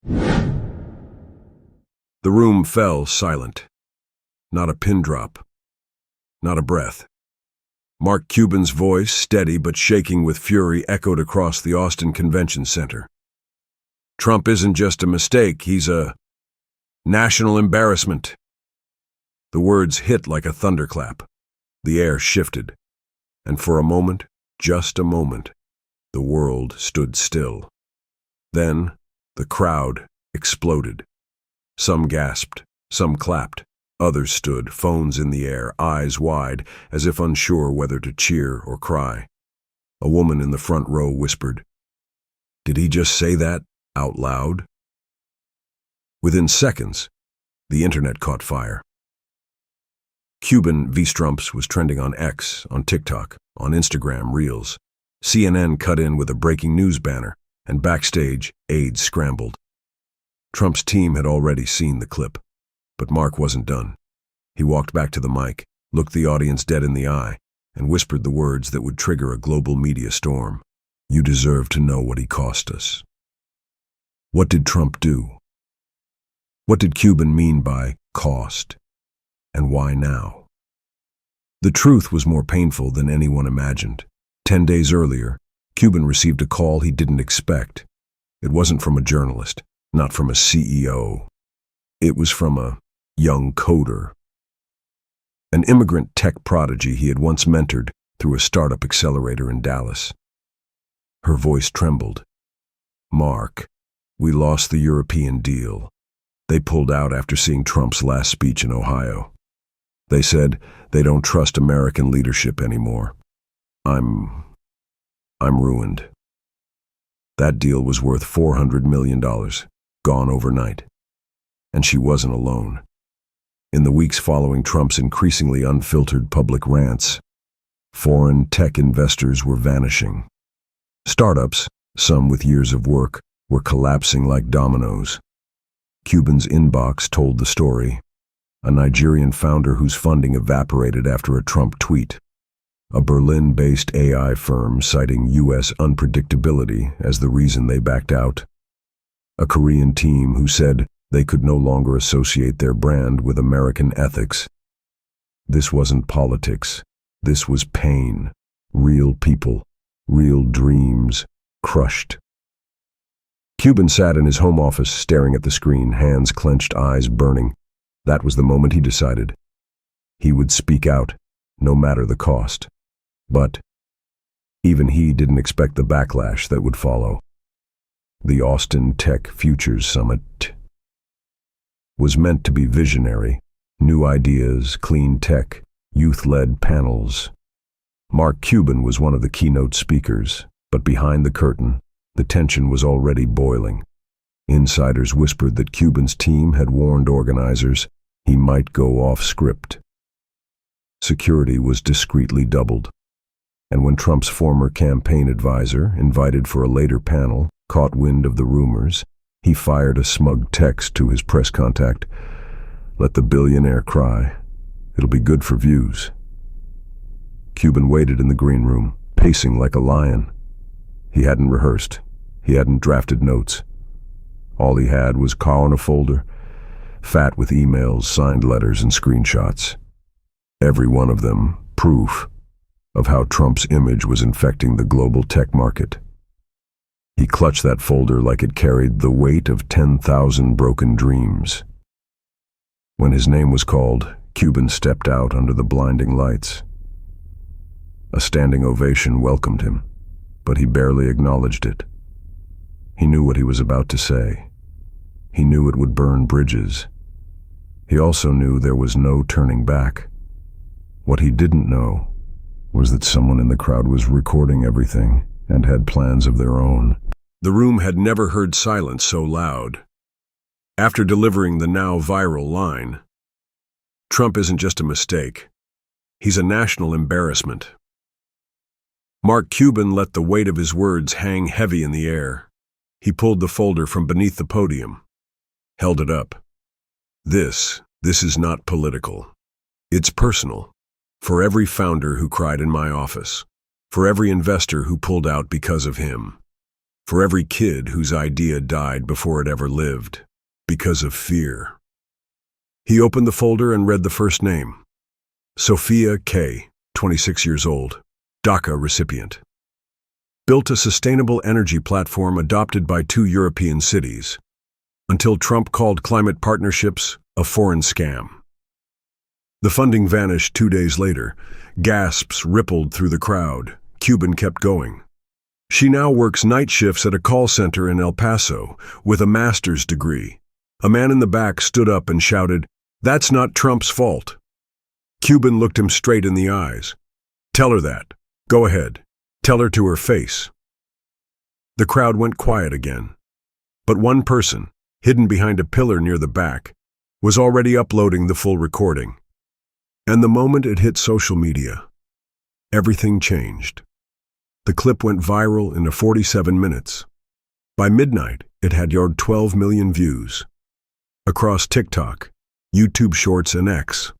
The room fell silent. Not a pin drop. Not a breath. Mark Cuban's voice, steady but shaking with fury, echoed across the Austin Convention Center. Trump isn't just a mistake, he's a national embarrassment. The words hit like a thunderclap. The air shifted, and for a moment, just a moment, the world stood still. Then, the crowd exploded. Some gasped, some clapped, others stood, phones in the air, eyes wide, as if unsure whether to cheer or cry. A woman in the front row whispered, "Did he just say that out loud?" Within seconds, the internet caught fire. Cuban v. Trumps was trending on X, on TikTok, on Instagram Reels. CNN cut in with a breaking news banner, and backstage, aides scrambled. Trump's team had already seen the clip, but Mark wasn't done. He walked back to the mic, looked the audience dead in the eye, and whispered the words that would trigger a global media storm. "You deserve to know what he cost us." What did Trump do? What did Cuban mean by cost? And why now? The truth was more painful than anyone imagined. 10 days earlier, Cuban received a call he didn't expect. It wasn't from a journalist, not from a CEO. It was from a young coder, an immigrant tech prodigy he had once mentored through a startup accelerator in Dallas. Her voice trembled. "Mark, we lost the European deal. They pulled out after seeing Trump's last speech in Ohio. They said they don't trust American leadership anymore. I'm ruined." That deal was worth $400 million, gone overnight. And she wasn't alone. In the weeks following Trump's increasingly unfiltered public rants, foreign tech investors were vanishing. Startups, some with years of work, were collapsing like dominoes. Cuban's inbox told the story. A Nigerian founder whose funding evaporated after a Trump tweet. A Berlin-based AI firm citing U.S. unpredictability as the reason they backed out. A Korean team who said they could no longer associate their brand with American ethics. This wasn't politics. This was pain. Real people, real dreams, crushed. Cuban sat in his home office staring at the screen, hands clenched, eyes burning. That was the moment he decided. He would speak out, no matter the cost. But even he didn't expect the backlash that would follow. The Austin Tech Futures Summit was meant to be visionary, new ideas, clean tech, youth-led panels. Mark Cuban was one of the keynote speakers, but behind the curtain, the tension was already boiling. Insiders whispered that Cuban's team had warned organizers he might go off script. Security was discreetly doubled. And when Trump's former campaign advisor, invited for a later panel, caught wind of the rumors, he fired a smug text to his press contact. "Let the billionaire cry. It'll be good for views." Cuban waited in the green room, pacing like a lion. He hadn't rehearsed. He hadn't drafted notes. All he had was car in a folder, fat with emails, signed letters, and screenshots. Every one of them proof of how Trump's image was infecting the global tech market. He clutched that folder like it carried the weight of 10,000 broken dreams. When his name was called, Cuban stepped out under the blinding lights. A standing ovation welcomed him, but he barely acknowledged it. He knew what he was about to say. He knew it would burn bridges. He also knew there was no turning back. What he didn't know was that someone in the crowd was recording everything and had plans of their own. The room had never heard silence so loud. After delivering the now viral line, "Trump isn't just a mistake. He's a national embarrassment." Mark Cuban let the weight of his words hang heavy in the air. He pulled the folder from beneath the podium, held it up. This is not political. It's personal. For every founder who cried in my office. For every investor who pulled out because of him. For every kid whose idea died before it ever lived, because of fear. He opened the folder and read the first name. Sophia K., 26 years old, DACA recipient. Built a sustainable energy platform adopted by 2 European cities, until Trump called climate partnerships a foreign scam. The funding vanished 2 days later. Gasps rippled through the crowd. Cuban kept going. She now works night shifts at a call center in El Paso with a master's degree. A man in the back stood up and shouted, "That's not Trump's fault." Cuban looked him straight in the eyes. "Tell her that. Go ahead. Tell her to her face." The crowd went quiet again. But one person, hidden behind a pillar near the back, was already uploading the full recording. And the moment it hit social media, everything changed. The clip went viral in 47 minutes. By midnight, it had 12 million views. Across TikTok, YouTube Shorts, and X.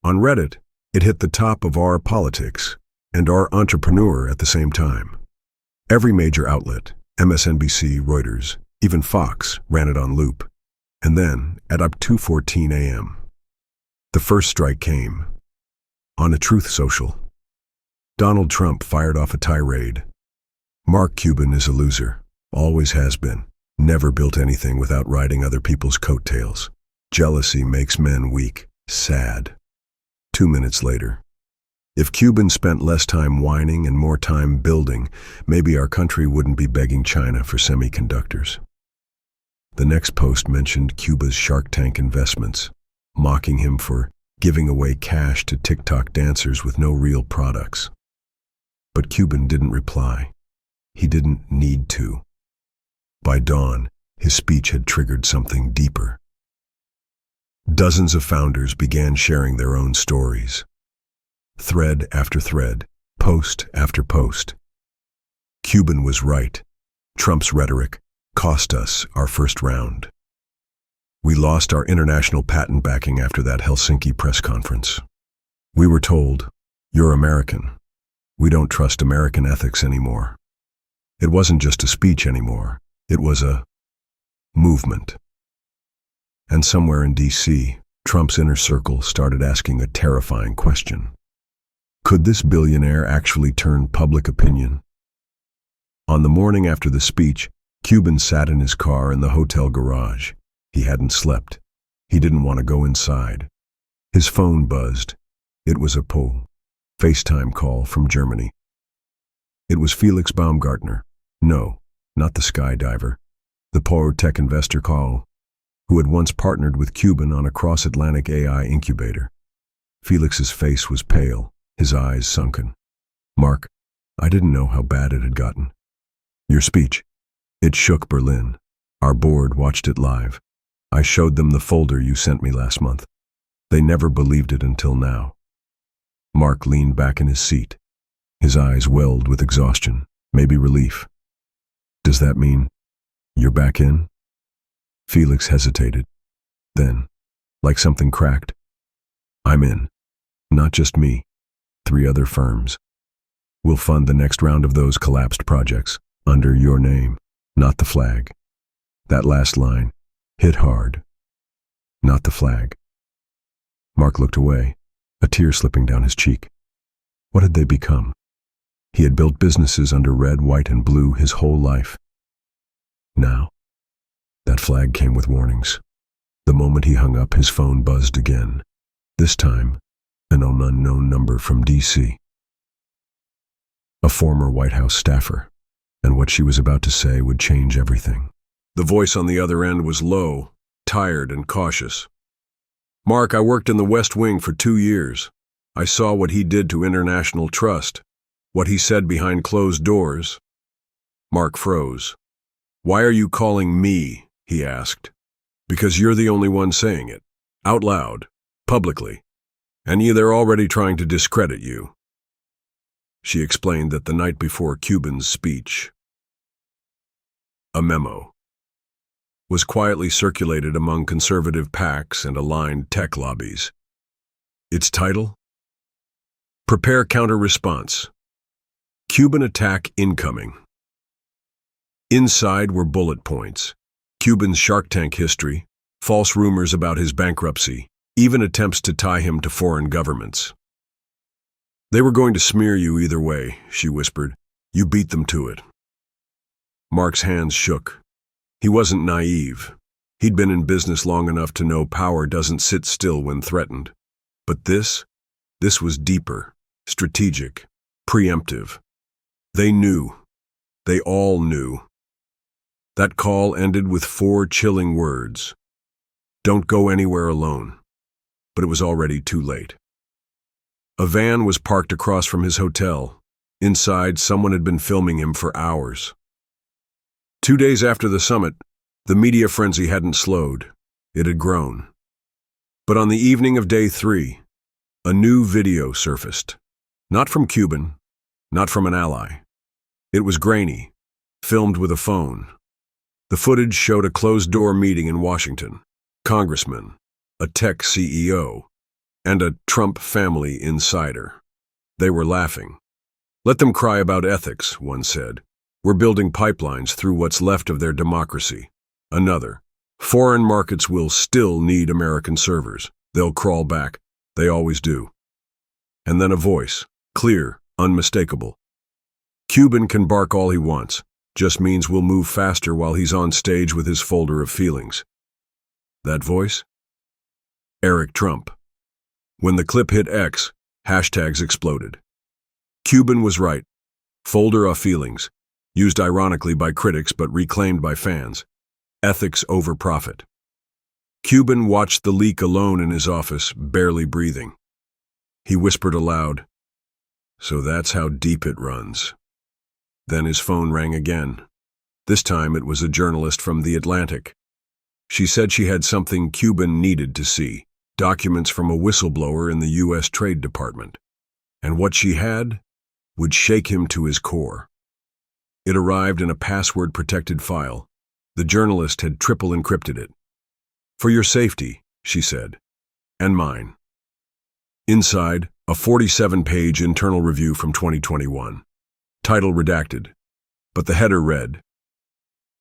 On Reddit, it hit the top of our politics and our entrepreneur at the same time. Every major outlet, MSNBC, Reuters, even Fox, ran it on loop. And then, at up 2:14 a.m., the first strike came. On a Truth Social, Donald Trump fired off a tirade. Mark Cuban is a loser, always has been, never built anything without riding other people's coattails. Jealousy makes men weak, sad. 2 minutes later, if Cuban spent less time whining and more time building, maybe our country wouldn't be begging China for semiconductors. The next post mentioned Cuba's Shark Tank investments, mocking him for giving away cash to TikTok dancers with no real products. But Cuban didn't reply. He didn't need to. By dawn, his speech had triggered something deeper. Dozens of founders began sharing their own stories. Thread after thread, post after post. Cuban was right. Trump's rhetoric cost us our first round. We lost our international patent backing after that Helsinki press conference. We were told, "You're American. We don't trust American ethics anymore." It wasn't just a speech anymore. It was a movement. And somewhere in D.C., Trump's inner circle started asking a terrifying question. Could this billionaire actually turn public opinion? On the morning after the speech, Cuban sat in his car in the hotel garage. He hadn't slept. He didn't want to go inside. His phone buzzed. It was a FaceTime call from Germany. It was Felix Baumgartner. No, not the skydiver. The poor tech investor call, who had once partnered with Cuban on a cross-Atlantic AI incubator. Felix's face was pale, his eyes sunken. "Mark, I didn't know how bad it had gotten. Your speech, it shook Berlin. Our board watched it live. I showed them the folder you sent me last month. They never believed it until now." Mark leaned back in his seat. His eyes welled with exhaustion, maybe relief. "Does that mean you're back in?" Felix hesitated. Then, like something cracked, "I'm in. Not just me. 3 other firms. We'll fund the next round of those collapsed projects, under your name, not the flag." That last line hit hard. Not the flag. Mark looked away, a tear slipping down his cheek. What had they become? He had built businesses under red, white, and blue his whole life. Now, that flag came with warnings. The moment he hung up, his phone buzzed again. This time, an unknown number from D.C. A former White House staffer, and what she was about to say would change everything. The voice on the other end was low, tired, and cautious. "Mark, I worked in the West Wing for 2 years. I saw what he did to international trust, what he said behind closed doors." Mark froze. "Why are you calling me?" he asked. "Because you're the only one saying it, out loud, publicly, and they're already trying to discredit you." She explained that the night before Cuban's speech, a memo was quietly circulated among conservative PACs and aligned tech lobbies. Its title? Prepare Counter-Response. Cuban Attack Incoming. Inside were bullet points. Cuban's Shark Tank history, false rumors about his bankruptcy, even attempts to tie him to foreign governments. "They were going to smear you either way," she whispered. "You beat them to it." Mark's hands shook. He wasn't naive. He'd been in business long enough to know power doesn't sit still when threatened. But this was deeper, strategic, preemptive. They knew. They all knew. That call ended with 4 chilling words. "Don't go anywhere alone." But it was already too late. A van was parked across from his hotel. Inside, someone had been filming him for hours. 2 days after the summit, the media frenzy hadn't slowed. It had grown. But on the evening of day 3, a new video surfaced. Not from Cuban, not from an ally. It was grainy, filmed with a phone. The footage showed a closed-door meeting in Washington, congressmen, a tech CEO, and a Trump family insider. They were laughing. "Let them cry about ethics," one said. "We're building pipelines through what's left of their democracy." Another, "Foreign markets will still need American servers. They'll crawl back. They always do." And then a voice, clear, unmistakable. "Cuban can bark all he wants. Just means we'll move faster while he's on stage with his folder of feelings." That voice? Eric Trump. When the clip hit X, hashtags exploded. Cuban was right. Folder of feelings, used ironically by critics but reclaimed by fans. Ethics over profit. Cuban watched the leak alone in his office, barely breathing. He whispered aloud, "So that's how deep it runs." Then his phone rang again. This time it was a journalist from The Atlantic. She said she had something Cuban needed to see, documents from a whistleblower in the U.S. Trade Department. And what she had would shake him to his core. It arrived in a password-protected file. The journalist had triple encrypted it. "For your safety," she said, "and mine." Inside, a 47-page internal review from 2021. Title redacted, but the header read,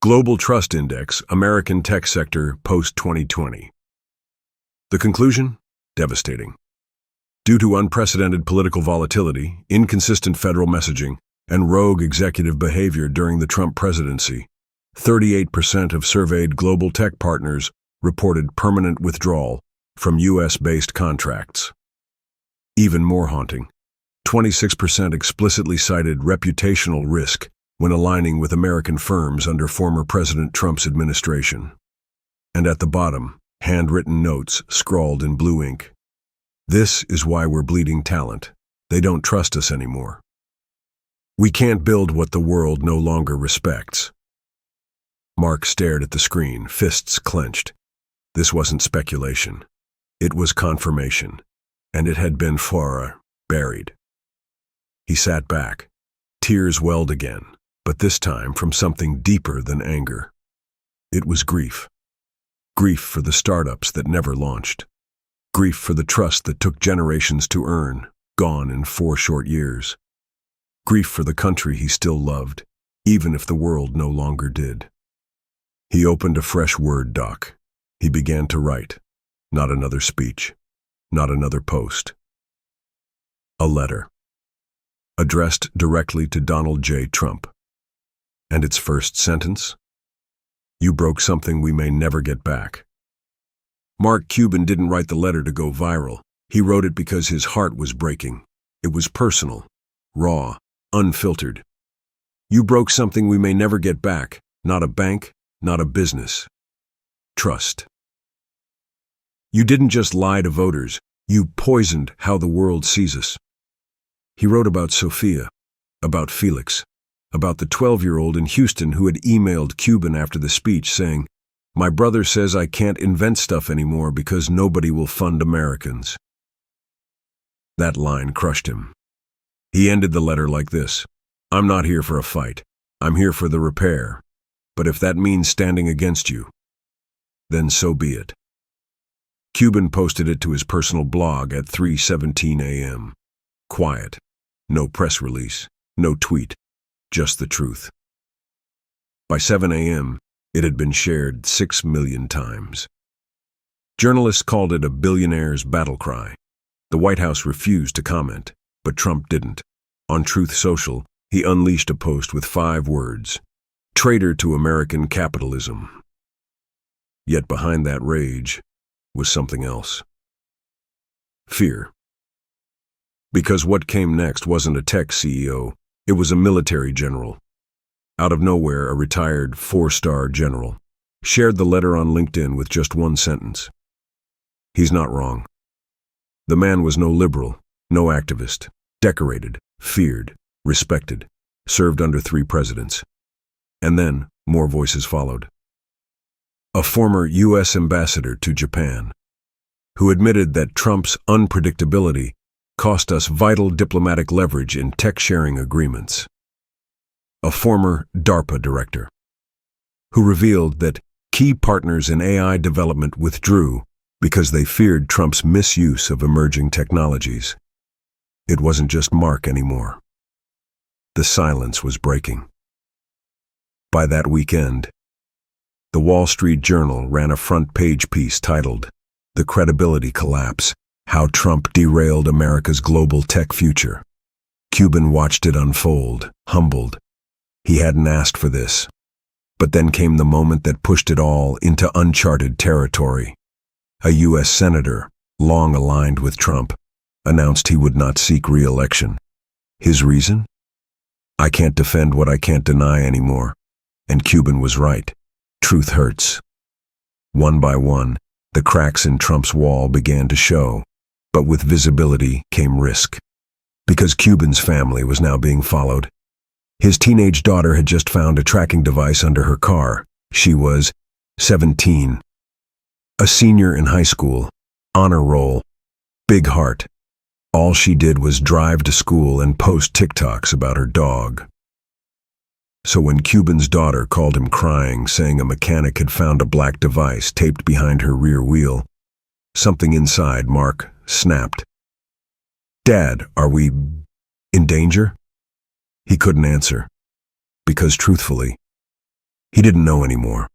"Global Trust Index, American Tech Sector, Post-2020." The conclusion? Devastating. Due to unprecedented political volatility, inconsistent federal messaging, and rogue executive behavior during the Trump presidency, 38% of surveyed global tech partners reported permanent withdrawal from U.S.-based contracts. Even more haunting, 26% explicitly cited reputational risk when aligning with American firms under former President Trump's administration. And at the bottom, handwritten notes scrawled in blue ink. "This is why we're bleeding talent. They don't trust us anymore. We can't build what the world no longer respects." Mark stared at the screen, fists clenched. This wasn't speculation. It was confirmation, and it had been far buried. He sat back. Tears welled again, but this time from something deeper than anger. It was grief. Grief for the startups that never launched. Grief for the trust that took generations to earn, gone in 4 short years. Grief for the country he still loved, even if the world no longer did. He opened a fresh Word doc. He began to write. Not another speech. Not another post. A letter. Addressed directly to Donald J. Trump. And its first sentence? "You broke something we may never get back." Mark Cuban didn't write the letter to go viral. He wrote it because his heart was breaking. It was personal, raw, unfiltered. "You broke something we may never get back. Not a bank, not a business. Trust. You didn't just lie to voters. You poisoned how the world sees us." He wrote about Sophia, about Felix, about the 12-year-old in Houston who had emailed Cuban after the speech saying, "My brother says I can't invent stuff anymore because nobody will fund Americans." That line crushed him. He ended the letter like this: "I'm not here for a fight. I'm here for the repair. But if that means standing against you, then so be it." Cuban posted it to his personal blog at 3:17 a.m. Quiet. No press release. No tweet. Just the truth. By 7 a.m., it had been shared 6 million times. Journalists called it a billionaire's battle cry. The White House refused to comment, but Trump didn't. On Truth Social, he unleashed a post with 5 words: "Traitor to American capitalism." Yet behind that rage was something else. Fear. Because what came next wasn't a tech CEO, it was a military general. Out of nowhere, a retired 4-star general shared the letter on LinkedIn with just one sentence. He's not wrong. The man was no liberal, no activist, decorated, feared, respected, served under 3 presidents. And then, more voices followed. A former U.S. ambassador to Japan, who admitted that Trump's unpredictability cost us vital diplomatic leverage in tech-sharing agreements. A former DARPA director, who revealed that key partners in AI development withdrew because they feared Trump's misuse of emerging technologies. It wasn't just Mark anymore. The silence was breaking. By that weekend, the Wall Street Journal ran a front-page piece titled, "The Credibility Collapse: How Trump Derailed America's Global Tech Future." Cuban watched it unfold, humbled. He hadn't asked for this. But then came the moment that pushed it all into uncharted territory. A U.S. senator, long aligned with Trump, announced he would not seek re-election. His reason? "I can't defend what I can't deny anymore." And Cuban was right. Truth hurts. One by one, the cracks in Trump's wall began to show, but with visibility came risk. Because Cuban's family was now being followed. His teenage daughter had just found a tracking device under her car. She was 17. A senior in high school, honor roll, big heart. All she did was drive to school and post TikToks about her dog. So when Cuban's daughter called him crying, saying a mechanic had found a black device taped behind her rear wheel, something inside Mark snapped. "Dad, are we in danger?" He couldn't answer, because truthfully, he didn't know anymore.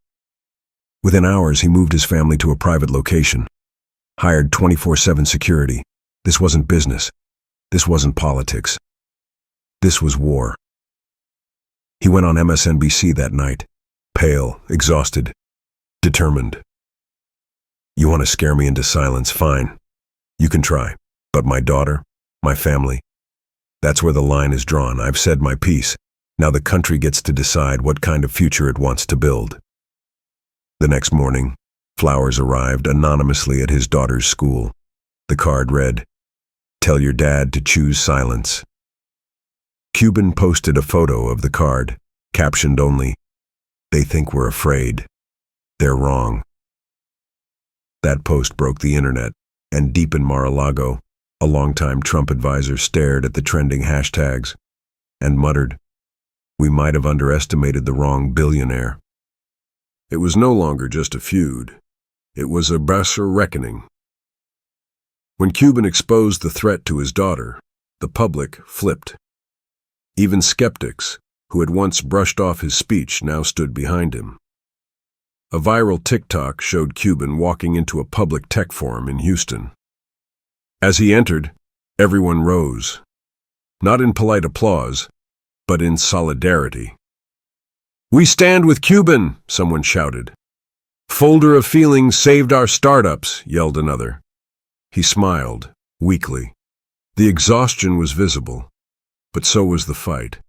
Within hours, he moved his family to a private location, hired 24/7 security. This wasn't business. This wasn't politics. This was war. He went on MSNBC that night, pale, exhausted, determined. "You want to scare me into silence? Fine. You can try. But my daughter, my family, that's where the line is drawn. I've said my piece. Now the country gets to decide what kind of future it wants to build." The next morning, flowers arrived anonymously at his daughter's school. The card read, "Tell your dad to choose silence." Cuban posted a photo of the card, captioned only, "They think we're afraid. They're wrong." That post broke the internet, and deep in Mar-a-Lago, a longtime Trump advisor stared at the trending hashtags and muttered, "We might have underestimated the wrong billionaire." It was no longer just a feud. It was a Basser reckoning. When Cuban exposed the threat to his daughter, the public flipped. Even skeptics, who had once brushed off his speech, now stood behind him. A viral TikTok showed Cuban walking into a public tech forum in Houston. As he entered, everyone rose, not in polite applause, but in solidarity. "We stand with Cuban," someone shouted. "Folder of feelings saved our startups," yelled another. He smiled, weakly. The exhaustion was visible, but so was the fight.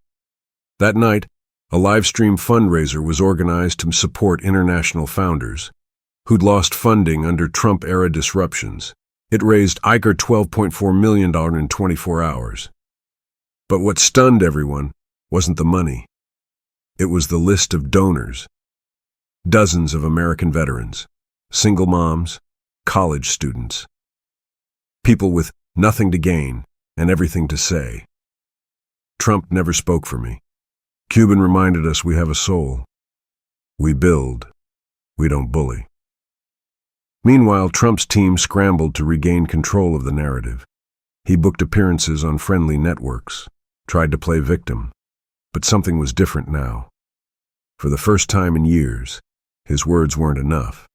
That night, a live-stream fundraiser was organized to support international founders who'd lost funding under Trump-era disruptions. It raised $12.4 million in 24 hours. But what stunned everyone wasn't the money. It was the list of donors. Dozens of American veterans, single moms, college students. People with nothing to gain and everything to say. Trump never spoke for me. Cuban reminded us we have a soul. We build. We don't bully. Meanwhile, Trump's team scrambled to regain control of the narrative. He booked appearances on friendly networks, tried to play victim. But something was different now. For the first time in years, his words weren't enough,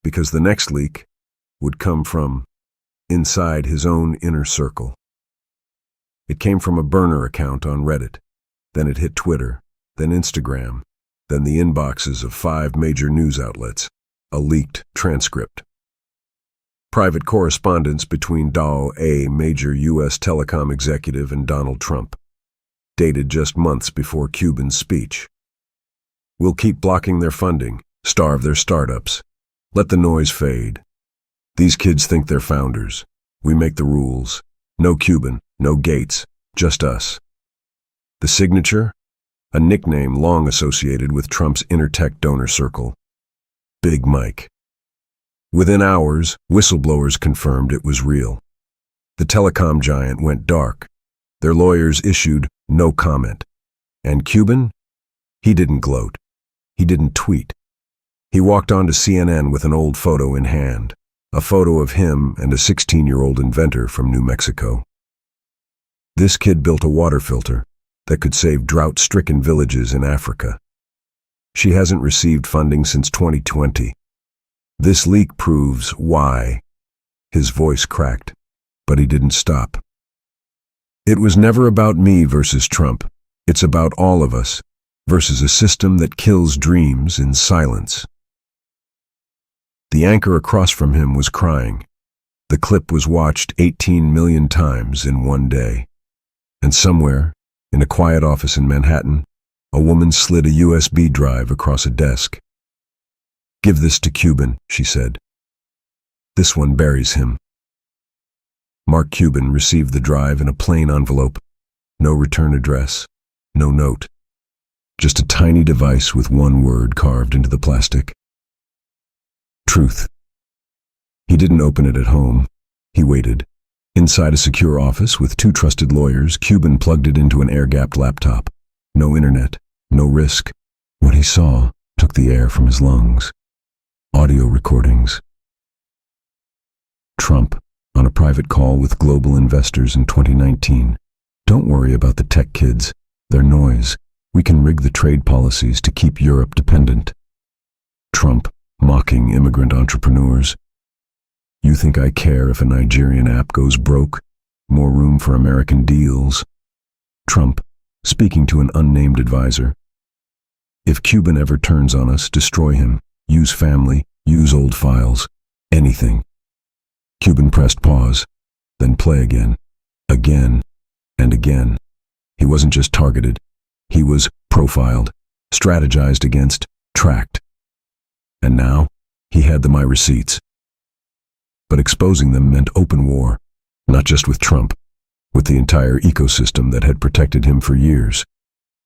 because the next leak would come from inside his own inner circle. It came from a burner account on Reddit, then it hit Twitter, then Instagram, then the inboxes of 5 major news outlets, a leaked transcript. Private correspondence between a major U.S. telecom executive, and Donald Trump, dated just months before Cuban's speech. We'll keep blocking their funding, starve their startups, let the noise fade. These kids think they're founders. We make the rules. No Cuban, no Gates, just us. The signature? A nickname long associated with Trump's inner tech donor circle, Big Mike. Within hours, whistleblowers confirmed it was real. The telecom giant went dark. Their lawyers issued no comment. And Cuban? He didn't gloat. He didn't tweet. He walked onto CNN with an old photo in hand, a photo of him and a 16-year-old inventor from New Mexico. This kid built a water filter that could save drought-stricken villages in Africa. She hasn't received funding since 2020. This leak proves why. His voice cracked, but he didn't stop. It was never about me versus Trump. It's about all of us versus a system that kills dreams in silence. The anchor across from him was crying. The clip was watched 18 million times in one day. And somewhere, in a quiet office in Manhattan, a woman slid a USB drive across a desk. "Give this to Cuban," she said. "This one buries him." Mark Cuban received the drive in a plain envelope. No return address, no note. Just a tiny device with one word carved into the plastic. Truth. He didn't open it at home. He waited. Inside a secure office with 2 trusted lawyers, Cuban plugged it into an air-gapped laptop. No internet, no risk. What he saw took the air from his lungs. Audio recordings. Trump, on a private call with global investors in 2019. "Don't worry about the tech kids. They're noise. We can rig the trade policies to keep Europe dependent." Trump, mocking immigrant entrepreneurs. "You think I care if a Nigerian app goes broke? More room for American deals." Trump, speaking to an unnamed advisor. "If Cuban ever turns on us, destroy him. Use family, use old files, anything." Cuban pressed pause, then play again, and again. He wasn't just targeted. He was profiled, strategized against, tracked. And now, he had my receipts. But exposing them meant open war, not just with Trump, with the entire ecosystem that had protected him for years.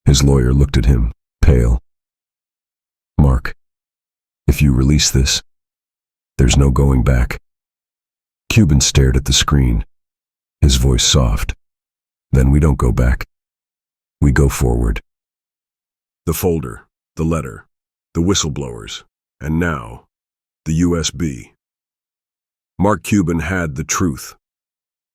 His lawyer looked at him, pale. "Mark, if you release this, there's no going back." Cuban stared at the screen, his voice soft. "Then we don't go back. We go forward." The folder, the letter, the whistleblowers, and now, the USB. Mark Cuban had the truth.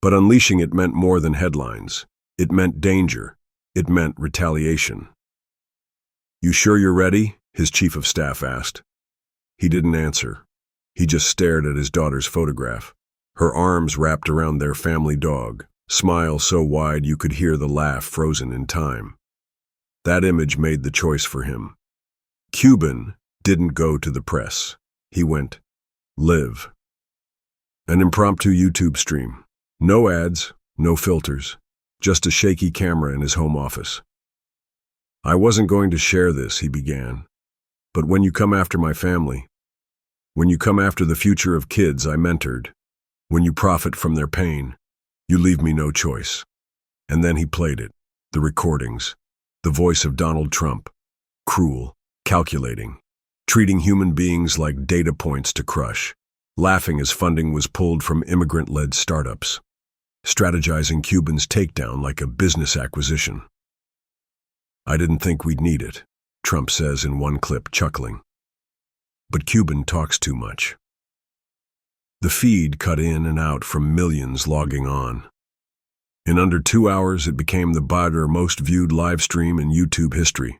But unleashing it meant more than headlines. It meant danger. It meant retaliation. "You sure you're ready?" his chief of staff asked. He didn't answer. He just stared at his daughter's photograph, her arms wrapped around their family dog, smile so wide you could hear the laugh frozen in time. That image made the choice for him. Cuban didn't go to the press. He went live. An impromptu YouTube stream. No ads, no filters, just a shaky camera in his home office. "I wasn't going to share this," he began. "But when you come after my family, when you come after the future of kids I mentored, when you profit from their pain, you leave me no choice." And then he played it, the recordings, the voice of Donald Trump, cruel, calculating, treating human beings like data points to crush, laughing as funding was pulled from immigrant-led startups, strategizing Cuban's takedown like a business acquisition. "I didn't think we'd need it," Trump says in one clip, chuckling. But Cuban talks too much. The feed cut in and out from millions logging on. In under 2 hours, it became the most viewed live stream in YouTube history.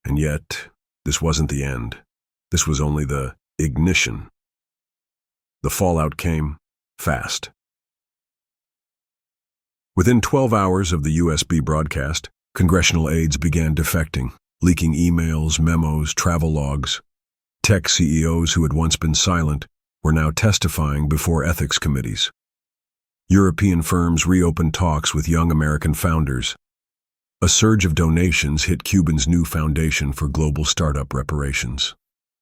And yet, this wasn't the end. This was only the ignition. The fallout came fast. Within 12 hours of the USB broadcast, congressional aides began defecting, leaking emails, memos, travel logs. Tech CEOs who had once been silent were now testifying before ethics committees. European firms reopened talks with young American founders. A surge of donations hit Cuban's new foundation for global startup reparations.